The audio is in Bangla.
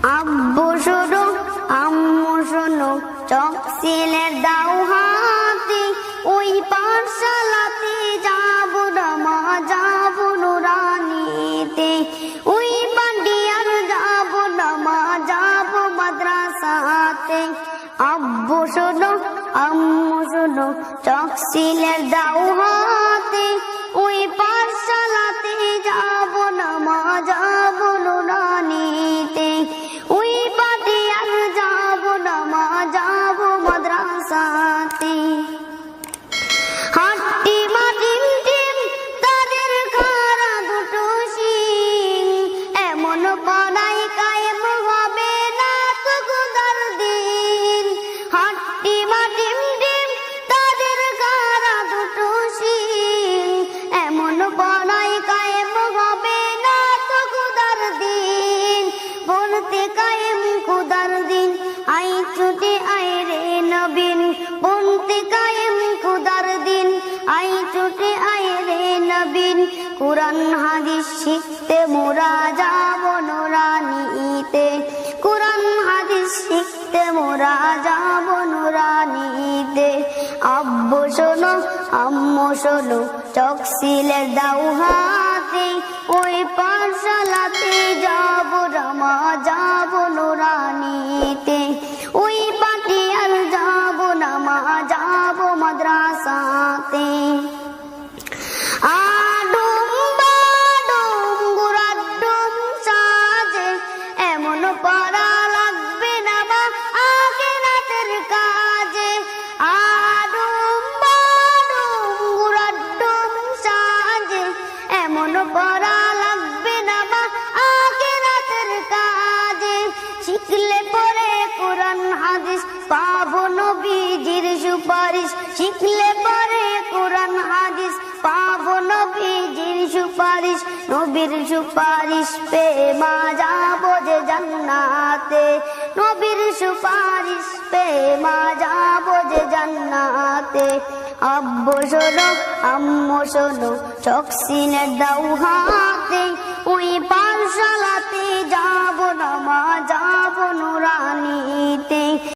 আব্বু শোনো আম্মু শোনো, চক সিলেট দাও হাতে, ওই পাঠশালাতে যাব না মা, যাব নুরানিতে। ওই পান্ডিয়ার যাব না মা, যাব মাদ্রাসাতে। আব্বু শোনো আম্মু শোনো, চক সিলেট দাও হাতে, ওই পাঠশালাতে যাব না মা, যাব নুরানিতে। ওই পান্ডিয়ার যাব না মা, যাব মাদ্রাসাতে। হাট্টি মাটিম টিম তাদের খাড়া দুটো শিং, এমন পড়াই কায়েম হবে না তো খোদার দিন। হাট্টি মাটিম টিম তাদের খাড়া দুটো শিং, এমন পড়াই কায়েম হবে না তো খোদার দিন। বলতে কায়েম খোদার দিন, আই ছুটে আয় রে নবীন। বলতে কায়েম খোদার দিন, আই ছুটে আয় রে নবীন। কুরআন হাদিস শিখতে মোরা যাব নুরানিতে। কুরআন হাদিস শিখতে মোরা যাব নুরানিতে। আব্বু শোনো আম্মু শোনো, চক সিলেট দাও হাতে, ওই পাঠশালাতে যাব না মা, যাব নুরানিতে। ওই পাটিয়ার যাব না মা, যাব মাদ্রাসাতে। আডুম বাডুম গুরাডুম সাজে, এমন পড়া লাগবে না মা আখিরাতের কাজে। আডুম বাডুম গুরাডুম সাজে, এমন পড়া লাগবে না মা আখিরাতের কাজে। শিখলে পরে কুরআন হাদিস পাবো নবীজির সুপারিশ। শিখলে পরে কুরআন হাদিস পাবো নবীজির সুপারিশ। নবীর সুপারিশ পেয়ে মা যাবো যে জান্নাতে। নবীর সুপারিশ পেয়ে মা যাবো যে জান্নাতে। আব্বু শোনো আম্মু শোনো, চক সিলেট দাও হাতে, ওই পাঠশালাতে যাব না মা, যাব নুরানিতে।